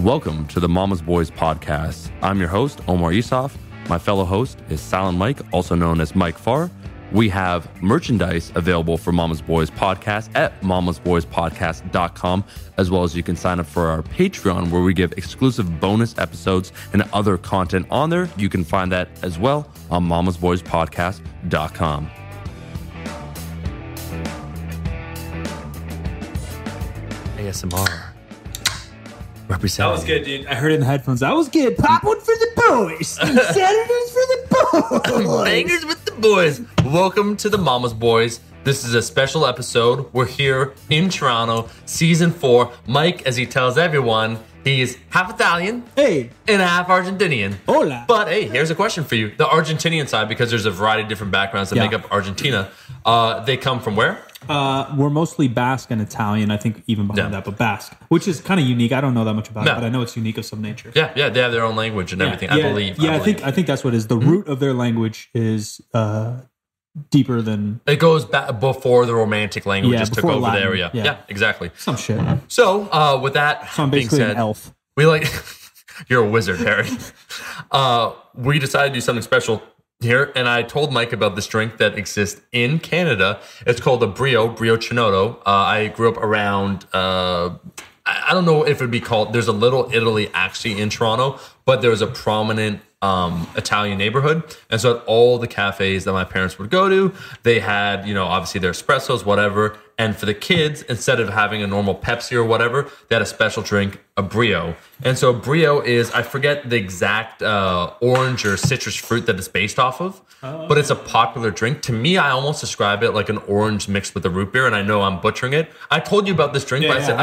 Welcome to the Mama's Boys podcast. I'm your host, Omar Yusuf. My fellow host is Silent Mike, also known as Mike Farr. We have merchandise available for Mama's Boys podcast at mamasboyspodcast.com, as well as you can sign up for our Patreon, where we give exclusive bonus episodes and other content on there. You can find that as well on mamasboyspodcast.com. ASMR. Represent. That was good, dude. I heard it in the headphones. That was good. Pop one for the boys. Saturdays for the boys. Bangers with the boys. Welcome to the Mama's Boys. This is a special episode. We're here in Toronto, season 4. Mike, as he tells everyone, he is half Italian and half Argentinian. Hola. But hey, here's a question for you. The Argentinian side, because there's a variety of different backgrounds that make up Argentina, they come from where? We're mostly Basque and Italian, I think, even behind that, but Basque, which is kind of unique. I don't know that much about it, but I know it's unique of some nature. Yeah, they have their own language and everything, I believe. Yeah, I think that's what it is. The root of their language is deeper than... It goes back before the Romantic languages took over Latin. the area. Yeah, exactly. Some shit. So, with that So I'm being basically said, an elf. we like... You're a wizard, Harry. We decided to do something special here, and I told Mike about this drink that exists in Canada. It's called a Brio Chinotto. I grew up around... I don't know if it'd be called... There's a Little Italy actually in Toronto, but there's a prominent Italian neighborhood. And so at all the cafes that my parents would go to, they had, obviously their espressos, whatever. And for the kids, instead of having a normal Pepsi or whatever, they had a special drink, a Brio. And so Brio is, I forget the exact orange or citrus fruit that it's based off of, but it's a popular drink. To me, I almost describe it like an orange mixed with a root beer, and I know I'm butchering it. I told you about this drink, but you said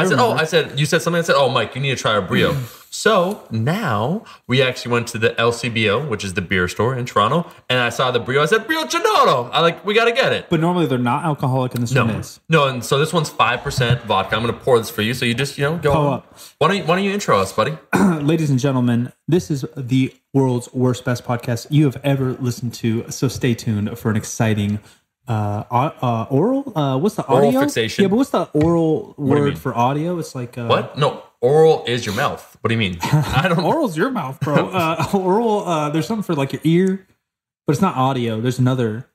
something. I said, Mike, you need to try a Brio. So now we actually went to the LCBO, which is the beer store in Toronto, and I saw the Brio. I said, Brio Chinotto. We got to get it. But normally they're not alcoholic, and this one is. No, and so this one's 5% vodka. I'm going to pour this for you. So you just, go up. Why don't you intro us, buddy? Ladies and gentlemen, this is the world's worst, best podcast you have ever listened to. So stay tuned for an exciting oral. What's the audio? Oral fixation. Yeah, but what's the oral word for audio? It's like what? No, oral is your mouth. What do you mean? I don't. Oral's your mouth, bro. Oral. There's something for like your ear, but it's not audio. There's another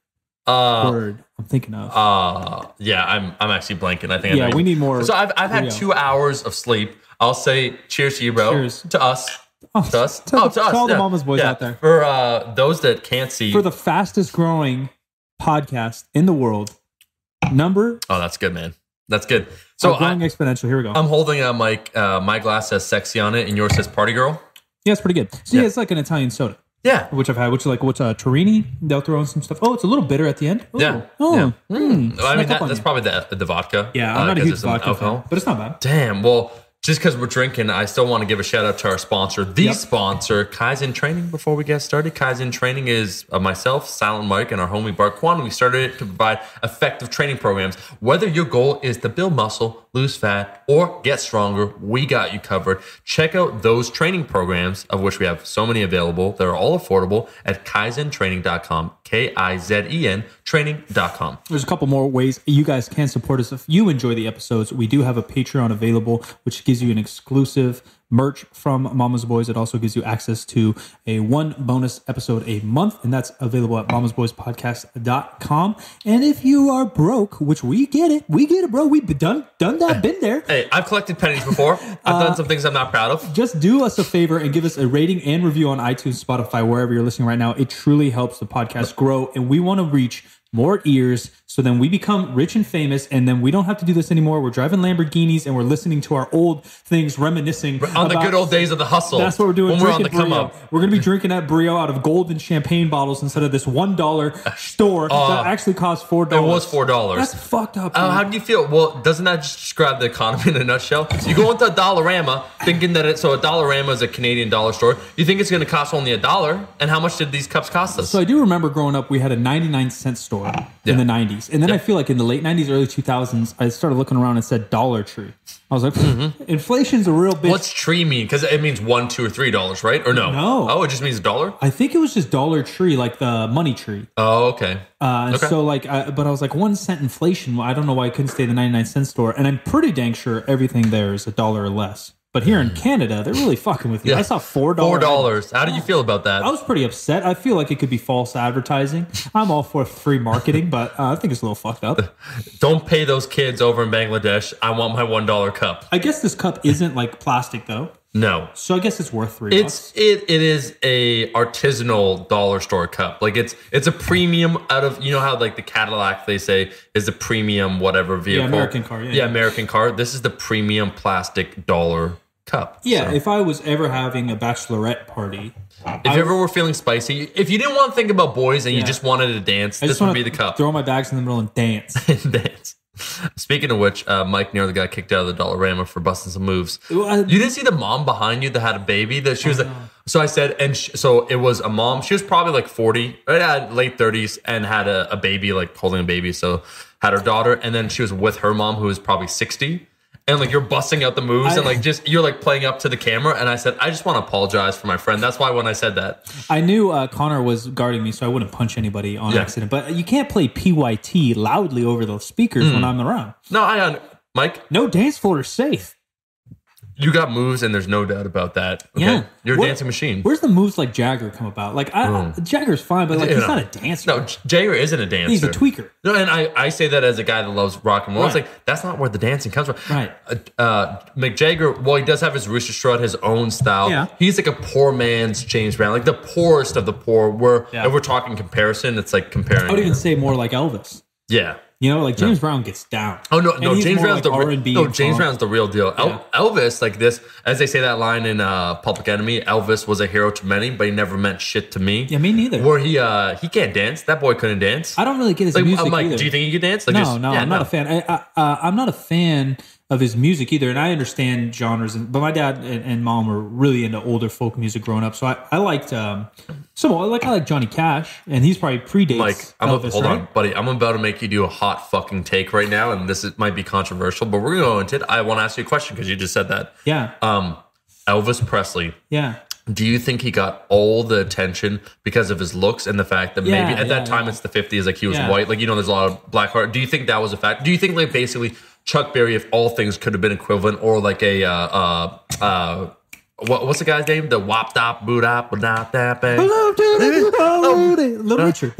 word I'm thinking of. Yeah, I'm actually blanking. I think. Yeah, we need more. So I've had 2 hours of sleep. I'll say cheers to you, bro. Cheers to us. To us. To all the Mama's Boys out there. For those that can't see, for the fastest growing podcast in the world, Oh, that's good, man. That's good. So growing exponential. Here we go. I'm holding a mic. My glass says sexy on it, and yours says party girl. Yeah, it's pretty good. So yeah, it's like an Italian soda. Yeah, which I've had. Which Torini. They'll throw in some stuff. Oh, it's a little bitter at the end. Ooh. Yeah. Oh. Yeah. I mean, that's probably the vodka. Yeah, I'm not a huge vodka fan, but it's not bad. Damn. Well, just because we're drinking, I still want to give a shout out to our sponsor, sponsor, Kaizen Training. Before we get started, Kaizen Training is myself, Silent Mike, and our homie Bart Kwan. We started it to provide effective training programs. Whether your goal is to build muscle, lose fat, or get stronger, we got you covered. Check out those training programs, of which we have so many available. They're all affordable at kaizentraining.com, KIZEN training.com. There's a couple more ways you guys can support us if you enjoy the episodes. We do have a Patreon available, which gives you an exclusive merch from Mama's Boys. It also gives you access to a 1 bonus episode a month, and that's available at mamasboyspodcast.com. And if you are broke, which we get it, bro. We've done that, been there. Hey, I've collected pennies before. I've done some things I'm not proud of. Just do us a favor and give us a rating and review on iTunes, Spotify, wherever you're listening right now. It truly helps the podcast grow, and we want to reach more ears, so then we become rich and famous, and then we don't have to do this anymore. We're driving Lamborghinis, and we're listening to our old things, reminiscing on the good old days of the hustle. That's what we're doing. When we're on the come up. We're going to be drinking that Brio out of golden champagne bottles instead of this $1 store that actually costs $4. It was $4. That's fucked up. How do you feel? Well, doesn't that just describe the economy in a nutshell? You go into a Dollarama thinking that a Dollarama is a Canadian dollar store. You think it's going to cost only $1, and how much did these cups cost us? So I do remember growing up, we had a 99-cent store in the 90s. And then I feel like in the late 90s, early 2000s, I started looking around and said Dollar Tree. I was like, inflation's a real bitch. What's tree mean? Because it means $1, $2, or $3, right? Or no? No. Oh, it just means $1? I think it was just Dollar Tree, like the money tree. Oh, okay. Okay. So but I was like 1 cent inflation. I don't know why I couldn't stay at the 99-cent store. And I'm pretty dang sure everything there is $1 or less. But here in Canada, they're really fucking with you. Yeah. I saw $4. $4. How did you feel about that? I was pretty upset. I feel like it could be false advertising. I'm all for free marketing, but I think it's a little fucked up. Don't pay those kids over in Bangladesh. I want my $1 cup. I guess this cup isn't like plastic though. No. So I guess it's worth $3. It is a artisanal dollar store cup. Like it's a premium out of, you know how like the Cadillac they say is the premium whatever vehicle. Yeah, American car. Yeah, American car. This is the premium plastic dollar cup. Yeah, So, if I was ever having a bachelorette party, if you ever were feeling spicy, if you didn't want to think about boys and you just wanted to dance, this would be the cup. Throw my bags in the middle and dance. Dance. Speaking of which, Mike nearly got kicked out of the Dollarama for busting some moves. Well, You didn't see the mom behind you that had a baby? That she was like, so I said, so it was a mom. She was probably like 40, late 30s, and had a baby, like holding a baby. So had her daughter, and then she was with her mom, who was probably 60. And like you're busting out the moves and like just you're like playing up to the camera. And I said, I just want to apologize for my friend. That's why when I said that, I knew Connor was guarding me, so I wouldn't punch anybody on accident. But you can't play PYT loudly over the speakers when I'm around. no, Mike, No dance floor is safe. you got moves, and there's no doubt about that. Okay? Yeah. You're a dancing machine. Where's the moves like Jagger come about? Like Jagger's fine, but like he's not a dancer. No, Jagger isn't a dancer. He's a tweaker. No, and I say that as a guy that loves rock and roll. It's like, that's not where the dancing comes from. Right. Mick Jagger, well, he does have his Rooster Strut, his own style. Yeah. He's like a poor man's James Brown, like the poorest of the poor. If we're talking comparison, it's like comparing. I would even say more like Elvis. Yeah. You know, like James Brown gets down. Oh no, And he's James more Brown's like the R&B no. and James funk. Brown's the real deal. Yeah. Elvis, like this, as they say that line in Public Enemy. Elvis was a hero to many, but he never meant shit to me. Yeah, me neither. Where he can't dance. That boy couldn't dance. I don't really get his Like, music I'm like, either. do you think he could dance? Like, No, just, I'm not a fan. I'm not a fan of his music either, and I understand genres. But my dad and mom were really into older folk music growing up, so I liked I like Johnny Cash, and he's probably predates Mike, Elvis. hold right? on, buddy. I'm about to make you do a hot fucking take right now, and might be controversial, but we're gonna go into it. I want to ask you a question because you just said that. Yeah, Elvis Presley. yeah. Do you think he got all the attention because of his looks and the fact that maybe at that time it's the 50s, like he was white, like, you know, there's a lot of black heart. Do you think that was a fact? Do you think like basically Chuck Berry, if all things could have been equivalent, or like a what's the guy's name? The wop dop boot up not that bad. Little Richard.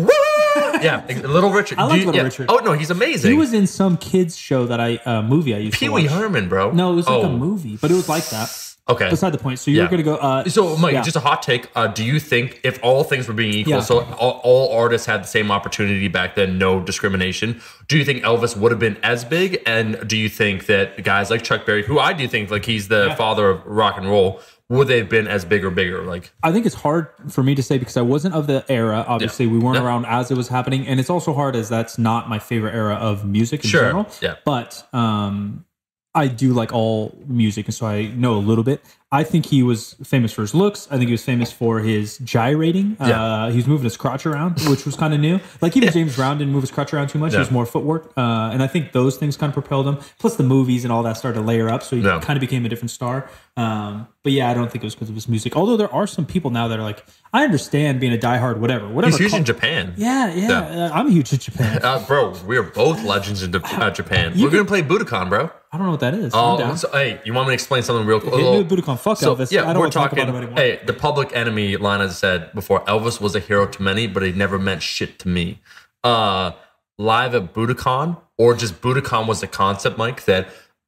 Yeah, Little Richard. I like Little Richard. Oh no, he's amazing. He was in some kids show that movie I used Pee to Wee watch. Herman, bro. No, it was like a movie, but it was like that. Okay. Beside the point. So you're going to go. So, Mike, just a hot take. Do you think if all things were being equal, so all artists had the same opportunity back then, no discrimination, do you think Elvis would have been as big? And do you think that guys like Chuck Berry, who I do think like he's the father of rock and roll, would they have been as big or bigger? Like, I think it's hard for me to say because I wasn't of the era. Obviously, we weren't around as it was happening, and it's also hard as that's not my favorite era of music in general. Yeah. But I do like all music, and so I know a little bit. I think he was famous for his looks. I think he was famous for his gyrating. He was moving his crotch around, which was kind of new. Like even James Brown didn't move his crotch around too much. It was more footwork. And I think those things kind of propelled him. Plus the movies and all that started to layer up. So he kind of became a different star. But yeah, I don't think it was because of his music. Although there are some people now that are like, I understand being a diehard, whatever. He's huge in Japan. Yeah. I'm huge in Japan. Bro, we are both legends in Japan. We're going to play Budokan, bro. I don't know what that is. So, hey, you want me to explain something real quick? Hit me with Budokan. Fuck Elvis. Yeah, I don't we're want to talk talking. about him anymore. Hey, the Public Enemy line, as I said before, Elvis was a hero to many, but he never meant shit to me. Live at Budokan, or just Budokan was the concept, Mike, that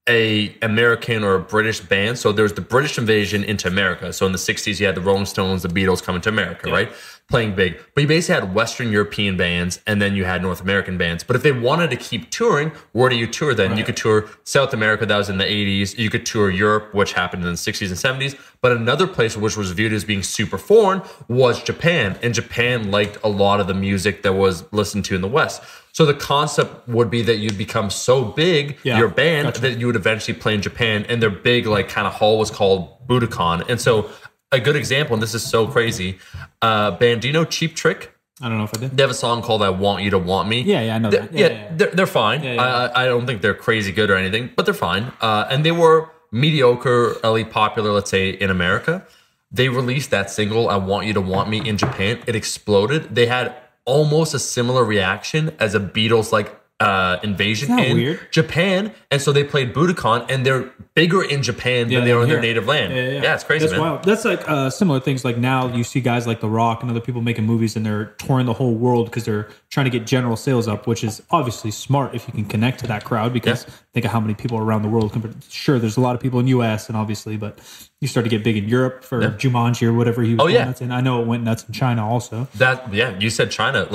a American or a British band. So there's the British invasion into America. So in the 60s, you had the Rolling Stones, the Beatles coming to America, right? Playing big. But you basically had Western European bands, and then you had North American bands. But if they wanted to keep touring, where do you tour then? You could tour South America, that was in the 80s. You could tour Europe, which happened in the 60s and 70s. But another place which was viewed as being super foreign was Japan. And Japan liked a lot of the music that was listened to in the West. So the concept would be that you'd become so big, your band, that you would eventually play in Japan. And their big, like, kind of hall was called Budokan. And so a good example, and this is so crazy, band, do you know Cheap Trick? I don't know if I did. They have a song called I Want You to Want Me. Yeah, I know that. They're fine. I don't think they're crazy good or anything, but they're fine. And they were mediocrely popular, let's say, in America. They released that single, I Want You to Want Me, in Japan. It exploded. They had almost a similar reaction as a Beatles, like, invasion Isn't that in weird? Japan, and so they played Budokan, and they're bigger in Japan than they are in their native land. Yeah, it's crazy, That's man. wild. That's like similar things. Like now you see guys like The Rock and other people making movies, and they're touring the whole world because they're trying to get general sales up, which is obviously smart if you can connect to that crowd. Because think of how many people are around the world. Sure, there's a lot of people in the U.S. and obviously, but you start to get big in Europe for Jumanji or whatever he was going nuts in. I know it went nuts in China also. You said China.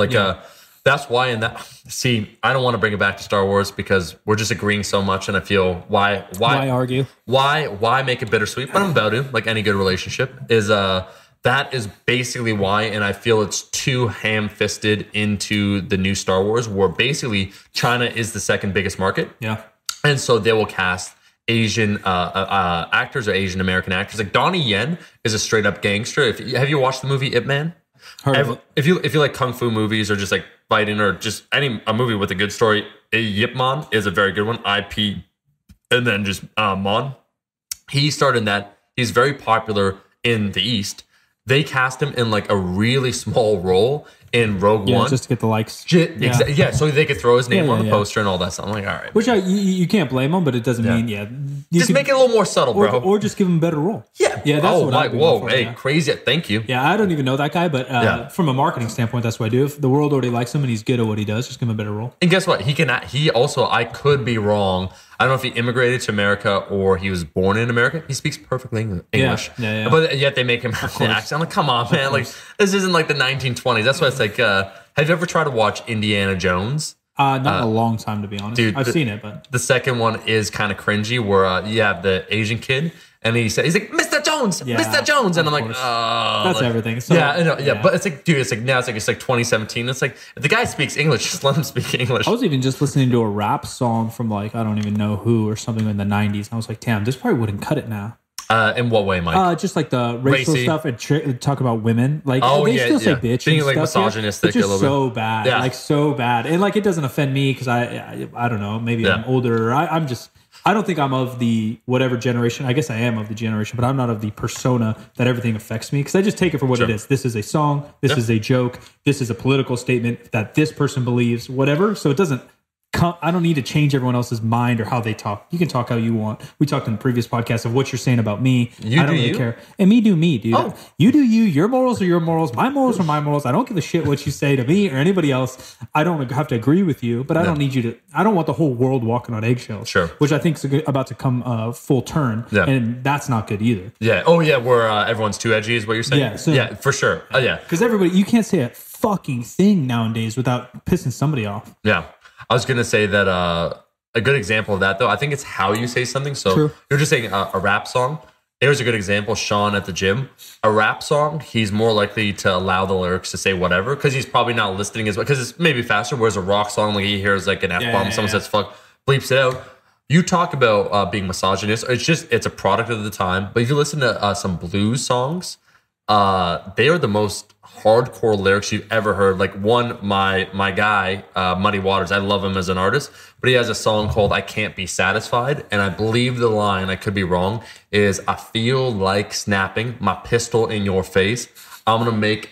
That's why I don't want to bring it back to Star Wars because we're just agreeing so much, and I feel why argue? Why make it bittersweet? But I'm about to, like any good relationship, is that is basically why, and I feel it's too ham-fisted into the new Star Wars, where basically China is the second biggest market. Yeah. And so they will cast Asian actors or Asian American actors. Like Donnie Yen is a straight up gangster. Have you watched the movie Ip Man? If you like kung fu movies or just like fighting or just a movie with a good story, Yip Man is a very good one. IP and then just Mon. He starred in that. He's very popular in the East. They cast him in like a really small role in Rogue One, just to get the likes. So they could throw his name on the poster and all that stuff. I'm like, all right. Which you can't blame him, but it doesn't mean just make it a little more subtle, bro. Or just give him a better role. Yeah. That's what I do. Whoa, crazy. Thank you. Yeah, I don't even know that guy, but from a marketing standpoint, that's what I do. If the world already likes him and he's good at what he does, just give him a better role. And guess what? He also, I could be wrong. I don't know if he immigrated to America or he was born in America. He speaks perfectly English. Yeah. But yet they make him have the accent. I'm like, come on, man. Like, this isn't like the 1920s. That's why it's like, have you ever tried to watch Indiana Jones? Not in a long time, to be honest. Dude, I've seen it, but the second one is kind of cringy where you have the Asian kid and he's like, Mr. Jones, Mr. Jones. And I'm like, oh. That's everything. So, but it's like, dude, it's like 2017. It's like, if the guy speaks English, just let him speak English. I was even just listening to a rap song from like, I don't even know who or something in the 90s. I was like, damn, this probably wouldn't cut it now. In what way, Mike? Just like the racial stuff and talk about women. Like, they still say bitch. Being and like stuff misogynistic here, a little bit. so bad. Yeah. Like, so bad. And like, it doesn't offend me because I don't know, maybe I'm older. Or I don't think I'm of the whatever generation. I guess I am of the generation, but I'm not of the persona that everything affects me because I just take it for what it is. This is a song. This is a joke. This is a political statement that this person believes, whatever. So it doesn't. I don't need to change everyone else's mind or how they talk. You can talk how you want. We talked in the previous podcast of what you're saying about me. I don't really care. And me do me, dude. Oh. You do you. Your morals are your morals. My morals are my morals. I don't give a shit what you say to me or anybody else. I don't have to agree with you, but I don't need you to. I don't want the whole world walking on eggshells. Sure. Which I think is about to come full turn. Yeah. And that's not good either. Yeah. Oh, yeah. Where everyone's too edgy is what you're saying? Yeah. So, yeah, for sure. Yeah. Because you can't say a fucking thing nowadays without pissing somebody off. Yeah. I was going to say that a good example of that, though, I think it's how you say something. So you're just saying a rap song. Here's a good example. Sean at the gym. A rap song, he's more likely to allow the lyrics to say whatever because he's probably not listening as well because it's maybe faster. Whereas a rock song, like he hears like an F-bomb, someone says fuck, bleeps it out. You talk about being misogynist. It's a product of the time. But if you listen to some blues songs, they are the most hardcore lyrics you've ever heard. Like my guy, Muddy Waters, I love him as an artist, but he has a song called I Can't Be Satisfied. And I believe the line, I could be wrong, is I feel like snapping my pistol in your face. I'm going to make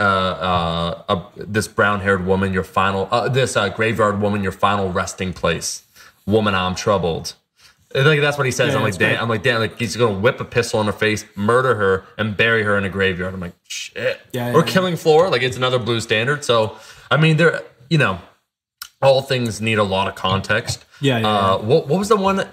this brown-haired woman your final, this graveyard woman your final resting place. Woman, I'm troubled. Like that's what he says. Yeah, I'm like, damn, like he's gonna whip a pistol in her face, murder her, and bury her in a graveyard. I'm like, shit. Or Killing Floor, like it's another blues standard. So I mean, all things need a lot of context. What was the one?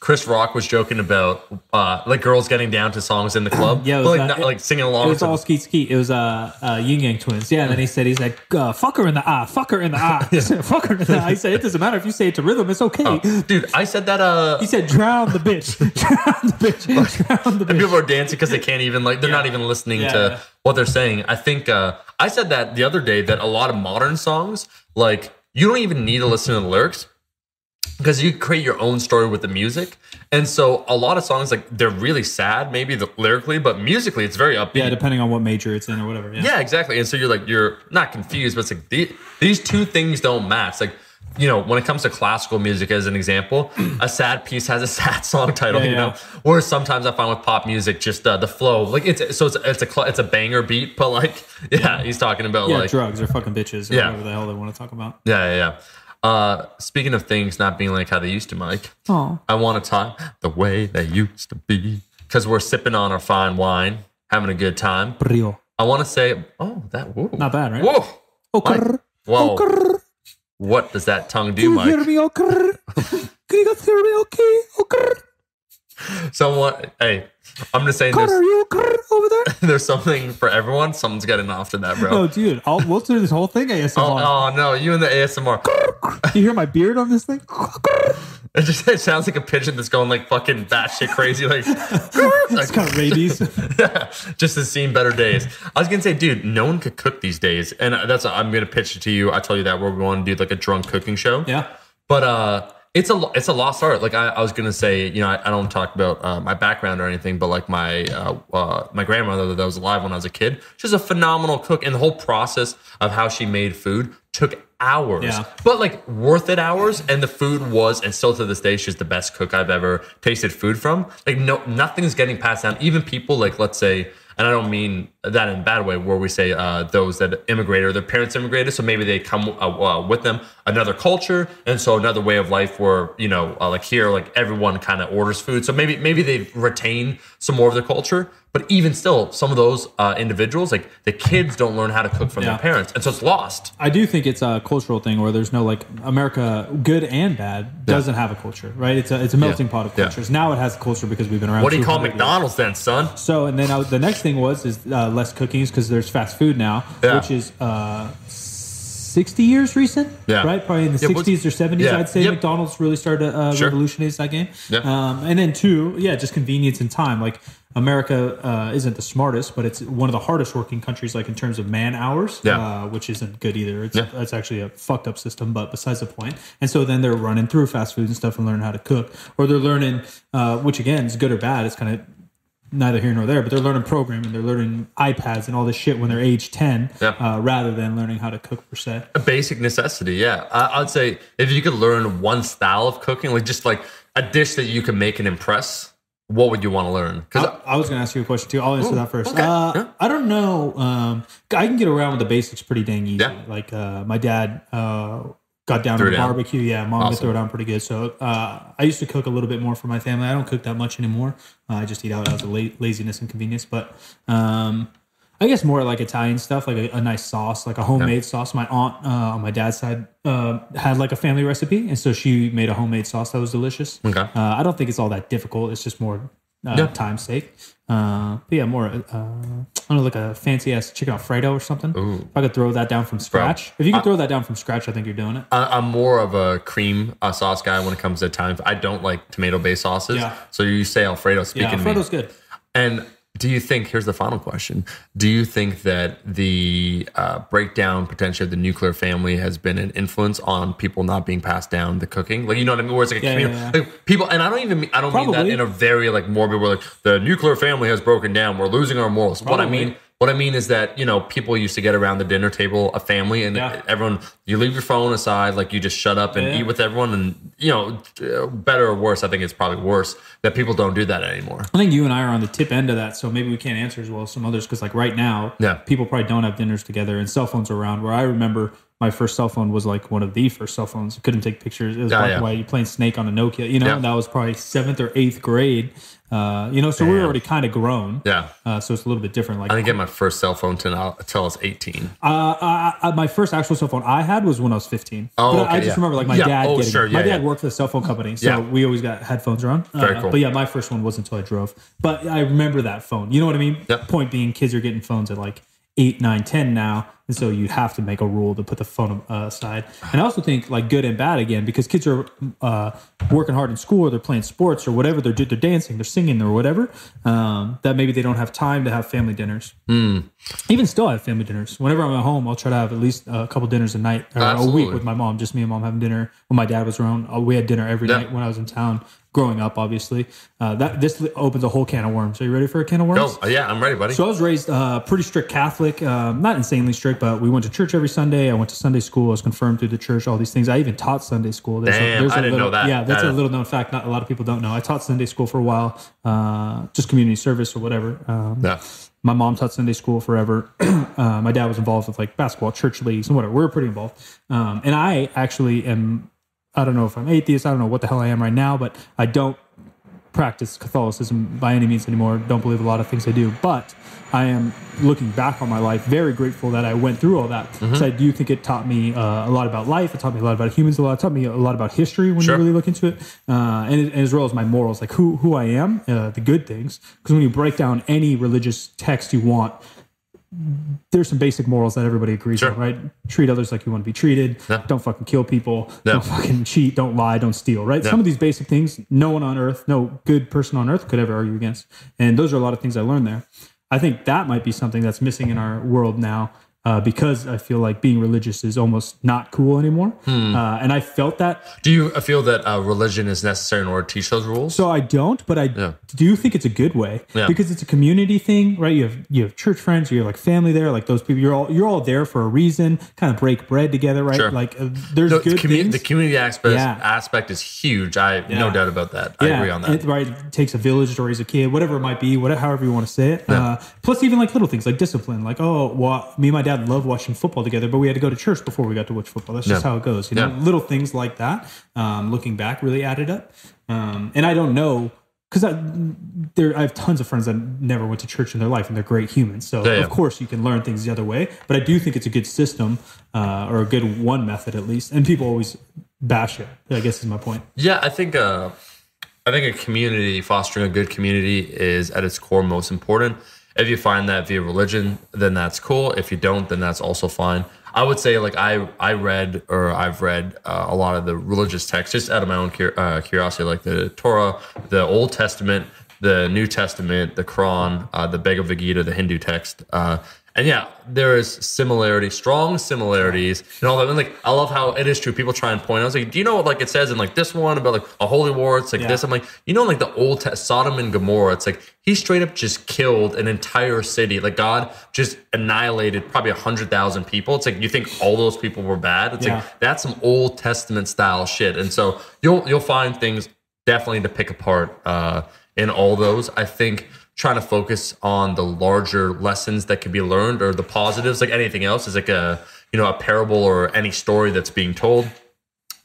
Chris Rock was joking about like girls getting down to songs in the club. Yeah, like singing along. It was all skeet skeet. It was Yin Yang Twins. Yeah, and then he's like, fuck her in the eye, fuck her in the eye, fuck her in the eye. He said it doesn't matter if you say it to rhythm, it's okay. Dude, I said that. He said drown the bitch, drown the bitch, drown the bitch. And people are dancing because they can't even they're not even listening to what they're saying. I think I said that the other day that a lot of modern songs, like you don't even need to listen to the lyrics. Because you create your own story with the music. And so a lot of songs, like they're really sad, maybe lyrically, but musically it's very upbeat. Yeah, depending on what major it's in or whatever. Yeah, exactly. And so you're not confused, but it's like these two things don't match. Like, when it comes to classical music, as an example, a sad piece has a sad song title, you know? Or sometimes I find with pop music, just the flow, like it's a banger beat, but like, he's talking about like drugs or fucking bitches or whatever the hell they want to talk about. Yeah. Speaking of things not being like how they used to, Mike, Oh, I want to talk the way they used to be because we're sipping on our fine wine, having a good time. brio. I want to say, whoa. Not bad, right? Whoa. Oker. Whoa. Oker. What does that tongue do, Can you hear Mike? me, Oker? Can you guys hear me, okay? Oker. Hey, I'm just saying Connor, you Oker over there? there's something for everyone. Someone's getting off to that, bro. Oh, dude, we'll do this whole thing ASMR. Oh, no, you and the ASMR. You hear my beard on this thing? It sounds like a pigeon that's going like fucking batshit crazy. Like, It's kind of rabies. yeah, just has seen better days. I was gonna say, dude, no one could cook these days, and I'm gonna pitch it to you. I tell you that we're going to do like a drunk cooking show. Yeah. But it's a lost art. Like I was gonna say, I don't talk about my background or anything, but like my grandmother that was alive when I was a kid, she's a phenomenal cook, and the whole process of how she made food took hours. Yeah. But like worth it hours, and the food was, and still to this day, she's the best cook I've ever tasted food from. Like nothing's getting passed down. Even people like, let's say, and I don't mean that in a bad way, where we say those that immigrated or their parents immigrated, so maybe they come with them another culture, and so another way of life where, like here, like everyone kind of orders food. So maybe they retain some more of their culture, but even still, some of those individuals, like the kids don't learn how to cook from their parents, and so it's lost. I do think it's a cultural thing where there's no like America, good and bad, doesn't have a culture, right? It's a melting pot of cultures. Now it has a culture because we've been around. What do you call 200 McDonald's then, son? So, and then the next thing is less cookies because there's fast food now, which is 60 years recent, right? Probably in the 60s or 70s, I'd say McDonald's really started to revolutionize that game. And then two, just convenience and time. Like America isn't the smartest, but it's one of the hardest working countries, like in terms of man hours, which isn't good either. It's actually a fucked up system, but besides the point. And so then they're running through fast food and stuff and learning how to cook, or they're learning, which again is good or bad. It's kind of neither here nor there, but they're learning programming, they're learning iPads and all this shit when they're age 10, rather than learning how to cook per se. A basic necessity, yeah. I'd say if you could learn one style of cooking, like just like a dish that you can make and impress, what would you want to learn? Because I was going to ask you a question too. I'll answer that first. Okay. I don't know. I can get around with the basics pretty dang easy. Yeah. Like my dad got down to the barbecue. Yeah, mom would throw down pretty good. So I used to cook a little bit more for my family. I don't cook that much anymore. I just eat out as a laziness and convenience. But I guess more like Italian stuff, like a nice sauce, like a homemade sauce. My aunt on my dad's side had like a family recipe, and so she made a homemade sauce that was delicious. Okay. I don't think it's all that difficult. It's just more time's sake. But yeah, more I don't know, like a fancy ass chicken Alfredo or something. Ooh. If I could throw that down from scratch, if you could throw that down from scratch, I think you're doing it. I'm more of a cream sauce guy when it comes to Italian. I don't like tomato-based sauces. Yeah. So you say Alfredo. Speaking to me, Alfredo's good. And do you think, here's the final question, do you think that the breakdown potentially of the nuclear family has been an influence on people not being passed down the cooking? Like, you know what I mean? Where it's like a community. Like people, and I don't mean that in a very like morbid, where like the nuclear family has broken down, we're losing our morals. What I mean is that, people used to get around the dinner table, a family, and everyone, you leave your phone aside, like you just shut up and eat with everyone. And, better or worse, I think it's probably worse that people don't do that anymore. I think you and I are on the tip end of that, so maybe we can't answer as well as some others, because like right now, people probably don't have dinners together and cell phones are around, where I remember my first cell phone was like one of the first cell phones. You couldn't take pictures. It was black and white. You playing Snake on a Nokia, and that was probably 7th or 8th grade. So we were already kind of grown. Yeah. So it's a little bit different. Like I didn't get my first cell phone until I was 18. My first actual cell phone I had was when I was 15. Oh, okay, I just remember like my dad getting it. My dad worked for the cell phone company, so we always got headphones around. Very cool. But yeah, my first one wasn't until I drove. But I remember that phone. You know what I mean? Yep. Point being, kids are getting phones at like 8, 9, 10 now. And so you have to make a rule to put the phone aside. And I also think like good and bad again, because kids are working hard in school, or they're playing sports or whatever. They're dancing, they're singing or whatever. That maybe they don't have time to have family dinners. Even still, I have family dinners. Whenever I'm at home, I'll try to have at least a couple dinners a night, or a week with my mom. Just me and mom having dinner. When my dad was around, we had dinner every night when I was in town. Growing up, obviously, this opens a whole can of worms. Are you ready for a can of worms? Oh, yeah, I'm ready, buddy. So I was raised pretty strict Catholic, not insanely strict, great, but we went to church every Sunday. I went to Sunday school. I was confirmed through the church, all these things. I even taught Sunday school. Damn, I didn't know that. Yeah, that's a little known fact. Not a lot of people don't know. I taught Sunday school for a while, just community service or whatever. My mom taught Sunday school forever. My dad was involved with like basketball, church leagues, and whatever. We were pretty involved. And I actually am, I don't know if I'm atheist. I don't know what the hell I am right now, but I don't practice Catholicism by any means anymore. Don't believe a lot of things I do. But I am, looking back on my life, very grateful that I went through all that. Because I do think it taught me a lot about life. It taught me a lot about humans. It taught me a lot about history when you really look into it. And as well as my morals, like who I am, the good things. Because when you break down any religious text you want, there's some basic morals that everybody agrees on, right? Treat others like you want to be treated. Don't fucking kill people. Don't fucking cheat. Don't lie. Don't steal, right? Some of these basic things, no one on earth, no good person on earth could ever argue against. And those are a lot of things I learned there. I think that might be something that's missing in our world now, because I feel like being religious is almost not cool anymore. And I felt that. Do you feel that religion is necessary in order to teach those rules? So I don't, but I do think it's a good way because it's a community thing, right? You have church friends, you have like family there, like those people. You're all there for a reason. Kind of break bread together, right? Like there's good things. The community aspect is huge. I have no doubt about that. I agree on that. It takes a village to raise a kid, whatever it might be, however you want to say it. Plus, even like little things like discipline, like me and my dad loved watching football together, but we had to go to church before we got to watch football. That's just how it goes. You know, little things like that. Looking back, really added up. And I don't know, because I have tons of friends that never went to church in their life, and they're great humans. So of course you can learn things the other way. But I do think it's a good system, or a good one method at least. And people always bash it, I guess is my point. Yeah, I think a community, fostering a good community, is at its core most important. If you find that via religion, then that's cool. If you don't, then that's also fine. I would say, like, I've read a lot of the religious texts just out of my own curiosity, like the Torah, the Old Testament, the New Testament, the Quran, the Bhagavad Gita, the Hindu text. And yeah, there is strong similarities and all that. And like, I love how it is true. People try and point out, I was like, do you know what, like, it says in like this one about like a holy war? It's like this. I'm like, like the old Sodom and Gomorrah, it's like he straight up just killed an entire city. Like God just annihilated probably 100,000 people. It's like, you think all those people were bad? It's like, that's some Old Testament style shit. And so you'll find ththings definitely to pick apart in all those. I think trying to focus on the larger lessons that can be learned, or the positives, like anything else, is like a parable or any story that's being told.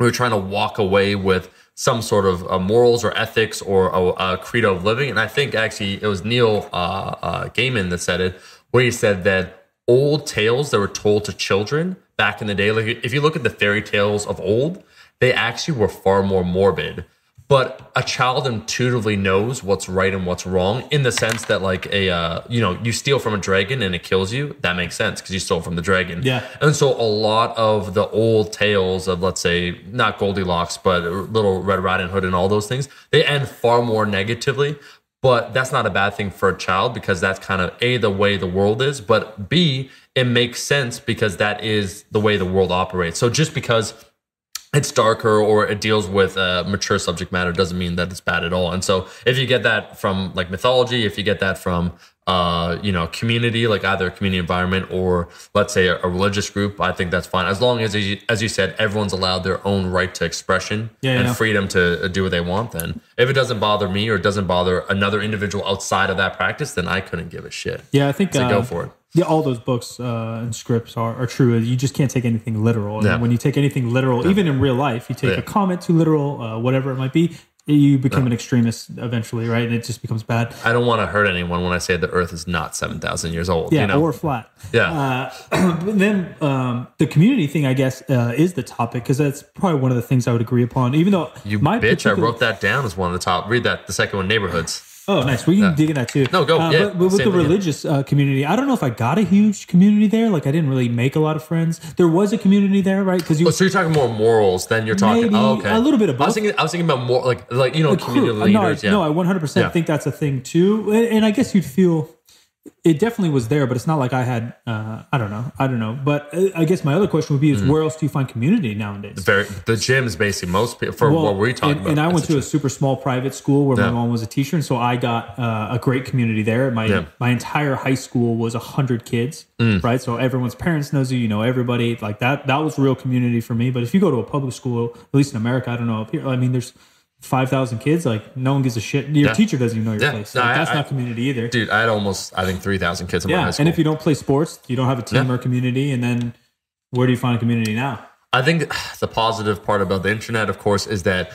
We're trying to walk away with some sort of morals or ethics or a credo of living. And I think actually it was Neil Gaiman that said it, where he said that old tales that were told to children back in the day, like if you look at the fairy tales of old, they actually were far more morbid. But a child intuitively knows what's right and what's wrong, in the sense that, like, you steal from a dragon and it kills you. That makes sense because you stole from the dragon. Yeah. And so a lot of the old tales of, let's say, not Goldilocks, but Little Red Riding Hood and all those things, they end far more negatively. But that's not a bad thing for a child, because that's kind of A, the way the world is, but B, it makes sense because that is the way the world operates. So just because it's darker or it deals with mature subject matter doesn't mean that it's bad at all. And so if you get that from like mythology, if you get that from community, like either a community environment or let's say a religious group, I think that's fine, as long as you said, everyone's allowed their own right to expression and freedom to do what they want. Then if it doesn't bother me or it doesn't bother another individual outside of that practice, then I couldn't give a shit. Yeah, I think so go for it. Yeah, all those books and scripts are true. You just can't take anything literal. And when you take anything literal, even in real life, you take a comment too literal, whatever it might be, you become an extremist eventually, right? And it just becomes bad. I don't want to hurt anyone when I say the Earth is not 7,000 years old. Yeah, or flat. Yeah. But then the community thing, I guess, is the topic, because that's probably one of the things I would agree upon. Even though I wrote that down as one of the top. Read that. The second one, neighborhoods. Oh, nice. We can dig in that too. No, go. But with the religious community, I don't know if I got a huge community there. Like, I didn't really make a lot of friends. There was a community there, right? So you're talking more morals than you're talking. Maybe okay. A little bit of both. I was thinking about more like community leaders. No, I 100% think that's a thing too. And I guess you'd feel, it definitely was there, but it's not like I had, I don't know. But I guess my other question would be is where else do you find community nowadays? The gym is basically most people, for what we're talking about. And I went to a super small private school where my mom was a teacher. And so I got a great community there. My entire high school was 100 kids, right? So everyone's parents knows you know, everybody like that. That was real community for me. But if you go to a public school, at least in America, I don't know up here, I mean, there's 5,000 kids, like no one gives a shit. Your teacher doesn't even know your place. Like, that's not community either. Dude, I had I think 3,000 kids in my high school. And if you don't play sports, you don't have a team or community. And then where do you find a community now? I think the positive part about the internet, of course, is that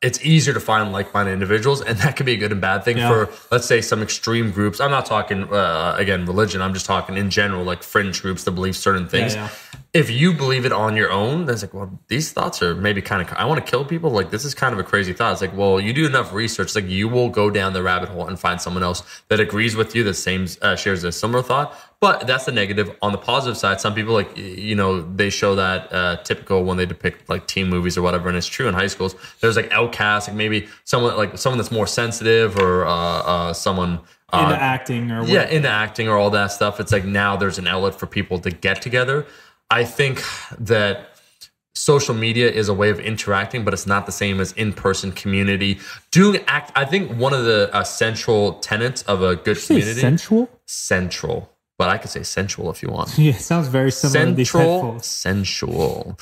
it's easier to find like-minded individuals, and that can be a good and bad thing for, let's say, some extreme groups. I'm not talking, again, religion. I'm just talking in general, like fringe groups that believe certain things. If you believe it on your own, that's like, well, these thoughts are maybe kind of, I want to kill people. Like, this is kind of a crazy thought. It's like, well, you do enough research, like you will go down the rabbit hole and find someone else that agrees with you, that shares a similar thought. But that's the negative. On the positive side, some people, like, you know, they show that typical when they depict like teen movies or whatever, and it's true in high schools. There's like outcasts, like maybe someone that's more sensitive, or someone into acting or whatever. Into acting or all that stuff. It's like now there's an outlet for people to get together. I think that social media is a way of interacting, but it's not the same as in-person community. I think one of the central tenets of a good community. Central. But I could say sensual if you want. Yeah, it sounds very similar to these headphones. Sensual.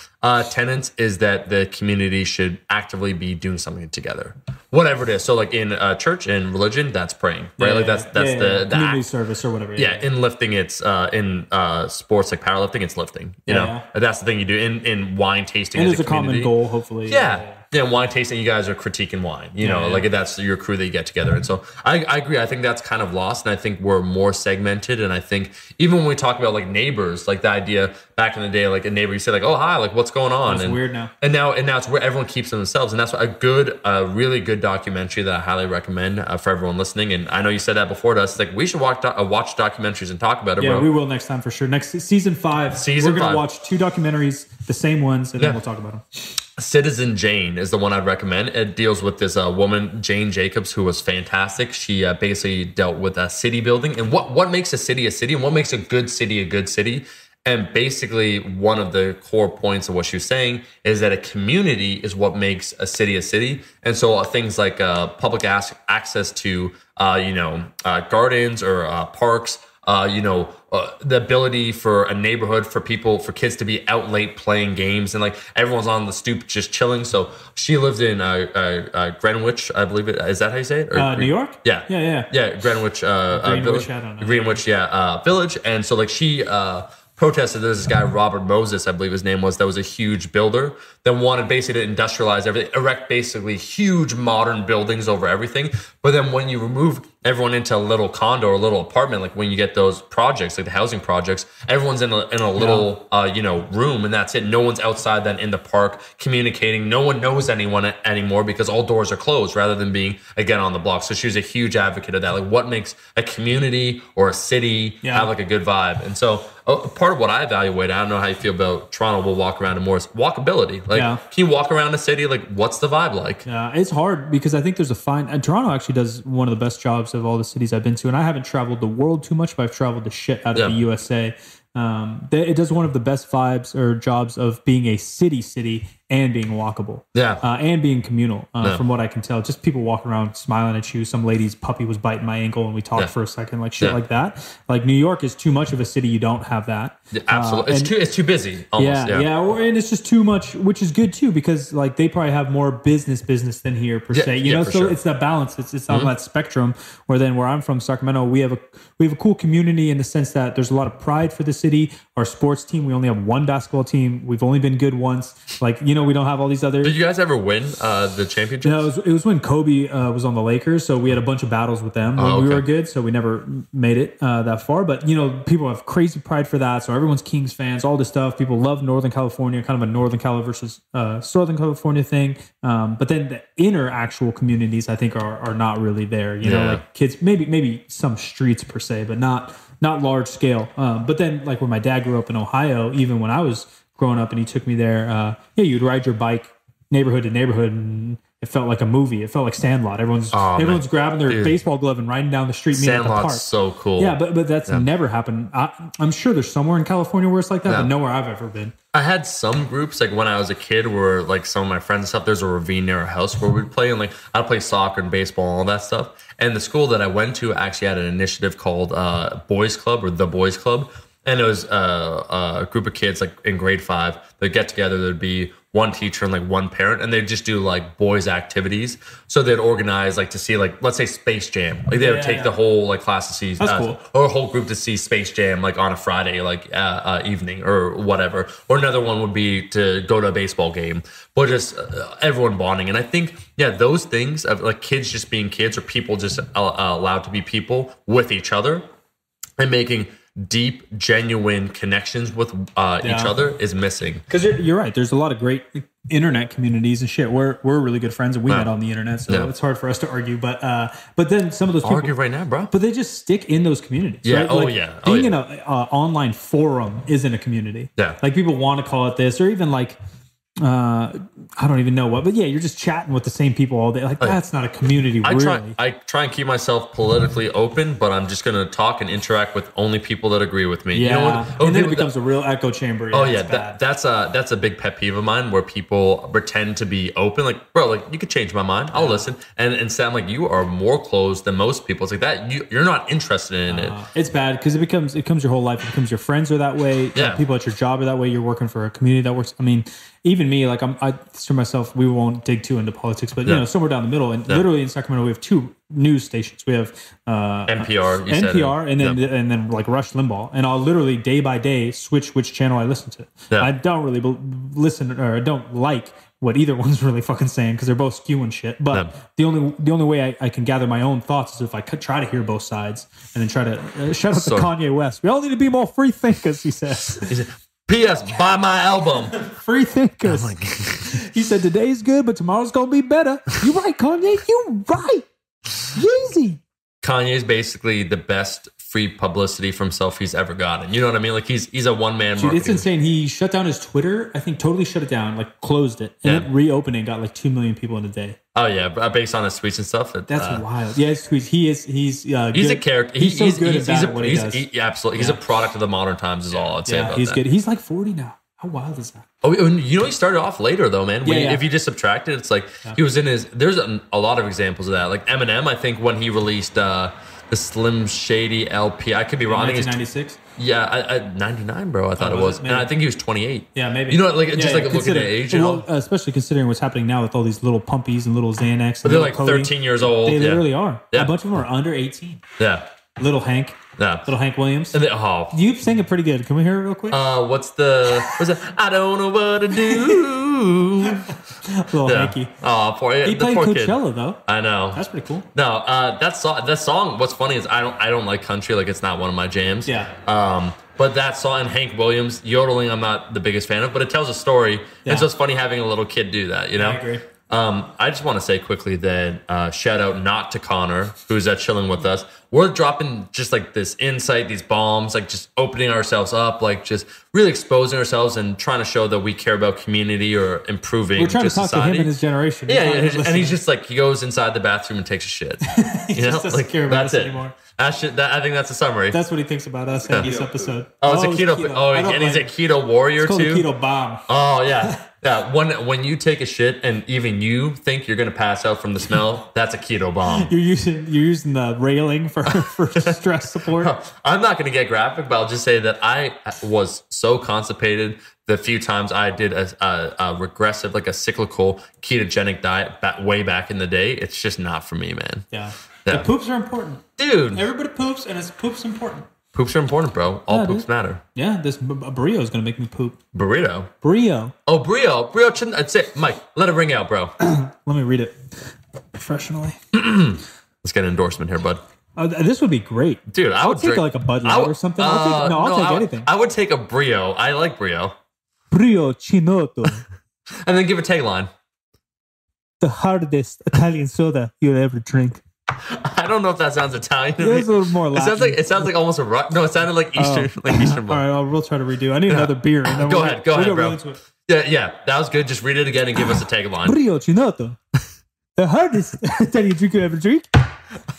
Tenets is that the community should actively be doing something together, whatever it is. So, like in church and religion, that's praying, right? Like that's the community service or whatever. In lifting, it's in sports like powerlifting, it's lifting. You know, that's the thing you do in wine tasting. And there's a common goal, hopefully. Yeah, wine tasting, you guys are critiquing wine. You know, like that's your crew that you get together. And so I agree. I think that's kind of lost. And I think we're more segmented. And I think even when we talk about like neighbors, like the idea back in the day, like a neighbor, you say like, oh, hi, like what's going on? It's weird now. And now it's where everyone keeps to themselves. And that's a really good documentary that I highly recommend for everyone listening. And I know you said that before to us. Like we should watch documentaries and talk about it, bro. Yeah, we will next time for sure. Next season 5. We're going to watch 2 documentaries, the same ones, and then we'll talk about them. Citizen Jane is the one I'd recommend. It deals with this woman, Jane Jacobs, who was fantastic. She basically dealt with city building and what makes a city and what makes a good city a good city. And basically, one of the core points of what she was saying is that a community is what makes a city a city. And so things like public access to, gardens or parks, the ability for a neighborhood for kids to be out late playing games, and like everyone's on the stoop just chilling. So she lived in Greenwich, I believe it is. That how you say it? Or, New York? Yeah, Greenwich, Greenwich, I don't know. Greenwich, village. And so like she protested. There's this guy, Robert Moses, I believe his name was, that was a huge builder that wanted basically to industrialize everything, erect basically huge modern buildings over everything. But then when you remove everyone into a little condo or a little apartment, like when you get those projects, like the housing projects, everyone's in a little, room, and that's it. No one's outside then in the park communicating. No one knows anyone anymore because all doors are closed rather than being, again, on the block. So she was a huge advocate of that. Like what makes a community or a city have like a good vibe. And so part of what I evaluate, I don't know how you feel about Toronto, we'll walk around, and more is walkability. Like, can you walk around a city? Like, what's the vibe like? Yeah, it's hard because I think there's and Toronto actually does one of the best jobs of all the cities I've been to. And I haven't traveled the world too much, but I've traveled the shit out of the USA. It does one of the best vibes or jobs of being a city and being walkable. And being communal, from what I can tell. Just people walking around smiling at you. Some lady's puppy was biting my ankle and we talked for a second, like shit like that. Like New York is too much of a city. You don't have that. Yeah, absolutely. It's too busy. Almost. And it's just too much, which is good too, because like they probably have more business than here per se. You know, so sure. It's that balance. It's on that spectrum. Where I'm from, Sacramento, we have a cool community in the sense that there's a lot of pride for the city. Our sports team, we only have one basketball team. We've only been good once. Like, you know, we don't have all these other. Did you guys ever win the championship? No, it was when Kobe was on the Lakers. So we had a bunch of battles with them when we were good. So we never made it that far. But, you know, people have crazy pride for that. So everyone's Kings fans, all this stuff. People love Northern California, kind of a Northern Cali versus Southern California thing. But then the inner actual communities, I think, are not really there. You know, like kids, maybe some streets per se, but not large scale. But then, like where my dad grew up in Ohio, even when I was growing up and he took me there, you'd ride your bike neighborhood to neighborhood, and it felt like a movie. It felt like Sandlot. Everyone's grabbing their baseball glove and riding down the street. Sandlot's so cool. Yeah, but that's never happened. I'm sure there's somewhere in California where it's like that, but nowhere I've ever been. I had some groups like when I was a kid where like some of my friends and stuff, there's a ravine near our house where we'd play, and like I'd play soccer and baseball and all that stuff. And the school that I went to actually had an initiative called Boys Club or the Boys Club. And it was a group of kids like in grade 5. They'd get together. There'd be one teacher and like one parent, and they'd just do like boys activities. So they'd organize like to see like, let's say Space Jam. Like they would take the whole like class to see, cool. or a whole group to see Space Jam like on a Friday like evening or whatever. Or another one would be to go to a baseball game, but just everyone bonding. And I think those things of like kids just being kids or people just allowed to be people with each other and making deep, genuine connections with each other is missing. Because you're right. There's a lot of great internet communities and shit. We're really good friends, and we met on the internet, so it's hard for us to argue. But then some of those people argue right now, bro. But they just stick in those communities. Yeah. Right? Being in an online forum isn't a community. Yeah. Like people want to call it this, or even like. I don't even know what, but you're just chatting with the same people all day. Like that's not a community. I try and keep myself politically open, but I'm just going to talk and interact with only people that agree with me. Yeah, and then it becomes a real echo chamber. That's a big pet peeve of mine where people pretend to be open. Like, bro, like you could change my mind. I'll listen. And sound like you are more closed than most people. It's like that. You're not interested in it. It's bad because it becomes your whole life. It becomes your friends are that way. Yeah. People at your job are that way. You're working for a community that works. I mean, even me, like I for myself, we won't dig too into politics, but somewhere down the middle, and literally in Sacramento, we have 2 news stations. We have NPR, and then like Rush Limbaugh, and I'll literally day by day switch which channel I listen to. I don't really listen or I don't like what either one's really fucking saying because they're both skewing shit. But the only way I can gather my own thoughts is if I could try to hear both sides and then try to shout out to Kanye West. We all need to be more free thinkers, he says. P.S. Buy my album. Free thinkers. He said today's good, but tomorrow's gonna be better. You right, Kanye. You right. Easy. Kanye's basically the best free publicity for himself he's ever gotten. You know what I mean? Like he's a one-man marketing. It's insane. He shut down his Twitter. I think totally shut it down, like closed it, and then reopened it. Got like 2 million people in a day. Oh yeah, based on his tweets and stuff. That's wild. Yeah, his tweets. He's a character. He's so good at what he does. Absolutely. He's a product of the modern times. Is all I'd say about that. He's good. He's like 40 now. How wild is that? Oh, you know, he started off later though, man. If you just subtract it, it's like he was in his. There's a lot of examples of that. Like Eminem, I think when he released the Slim Shady LP, I could be wrong. 1996. Yeah, 99, bro. I thought it was, maybe. And I think he was 28. Yeah, maybe. You know, like just like looking at age. Well, especially considering what's happening now with all these little pumpies and little Xanax. But they're like 13 years old. They literally are. Yeah. A bunch of them are under 18. Yeah. Little Hank. Yeah. Little Hank Williams. And you sing it pretty good. Can we hear it real quick? What's it? I don't know what to do. Little Hanky. Oh, he played Coachella though. I know. That's pretty cool. No, that song. What's funny is I don't like country. Like it's not one of my jams. Yeah. But that song and Hank Williams yodeling, I'm not the biggest fan of. But it tells a story, and so it's funny having a little kid do that. You know. I agree. I just want to say quickly that shout out not to Connor, who's chilling with us. We're dropping just like this insight, these bombs, like just opening ourselves up, like just really exposing ourselves and trying to show that we care about community or improving. We're trying to talk society. to him and his generation. Yeah, and he's just like he goes inside the bathroom and takes a shit. He just doesn't care about us anymore. I think that's a summary. That's what he thinks about us in this episode. Oh, it's a keto. Oh, and he's a keto warrior it's called too. A keto bomb. Oh yeah. Yeah, when you take a shit and even you think you're gonna pass out from the smell, that's a keto bomb. You're using the railing for stress support. I'm not gonna get graphic, but I'll just say that I was so constipated the few times I did a regressive, like a cyclical ketogenic diet way back in the day. It's just not for me, man. Yeah. The poops are important, dude. Everybody poops, and poops important. Poops are important, bro. All poops matter. Yeah, this burrito is going to make me poop. Burrito? Brio. Oh, brio. I'd say, Mike, let it ring out, bro. Let me read it professionally. Let's get an endorsement here, bud. This would be great. Dude, I would take like a Bud Light or something. I'll take anything. I would take a brio. I like brio. Brio Chinotto. And then give a tagline. The hardest Italian soda you'll ever drink. I don't know if that sounds Italian. It was a little more Latin. It sounds like almost a no. It sounded like Eastern, Eastern. All right, we'll try to redo. I need another beer. And then go ahead, bro. Yeah, that was good. Just read it again and give us a tagline. Brio Chinotto. The hardest Teddy drink you ever drink.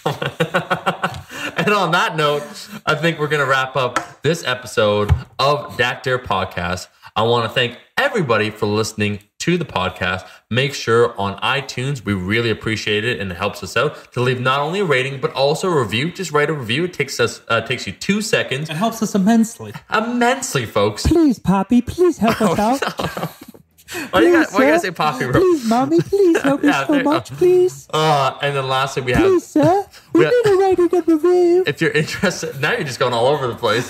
And on that note, I think we're going to wrap up this episode of Dak Dare Podcast. I want to thank everybody for listening to the podcast. Make sure on iTunes, we really appreciate it and it helps us out to leave not only a rating, but also a review. Just write a review. It takes you 2 seconds. It helps us immensely. Immensely, folks. Please, Poppy, please help us out. Why you gotta say Poppy, bro? Please, Mommy, please help me so much, please. And then lastly, we have... Please, sir. We need a writer good review. If you're interested... Now you're just going all over the place.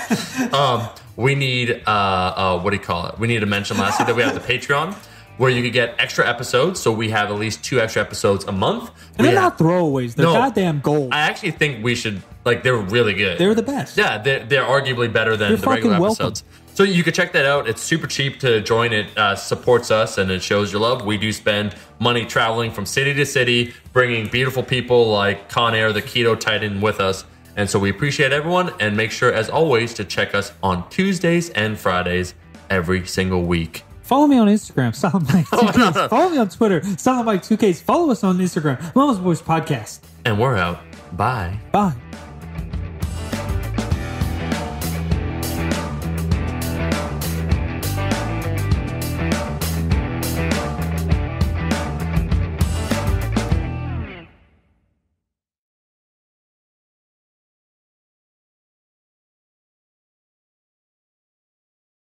We need... what do you call it? We need to mention lastly that we have the Patreon, where you could get extra episodes. So we have at least 2 extra episodes a month. And they're not throwaways. They're goddamn gold. I actually think we should... Like, they're really good. They're the best. Yeah, they're arguably better than the regular episodes. So you can check that out. It's super cheap to join. It supports us and it shows your love. We do spend money traveling from city to city, bringing beautiful people like Con Air, the Keto Titan, with us. And so we appreciate everyone. And make sure, as always, to check us on Tuesdays and Fridays every single week. Follow me on Instagram, SolidMike2Ks. No. Follow me on Twitter, SolidMike2Ks. Follow us on Instagram, Momma's Boys Podcast. And we're out. Bye. Bye.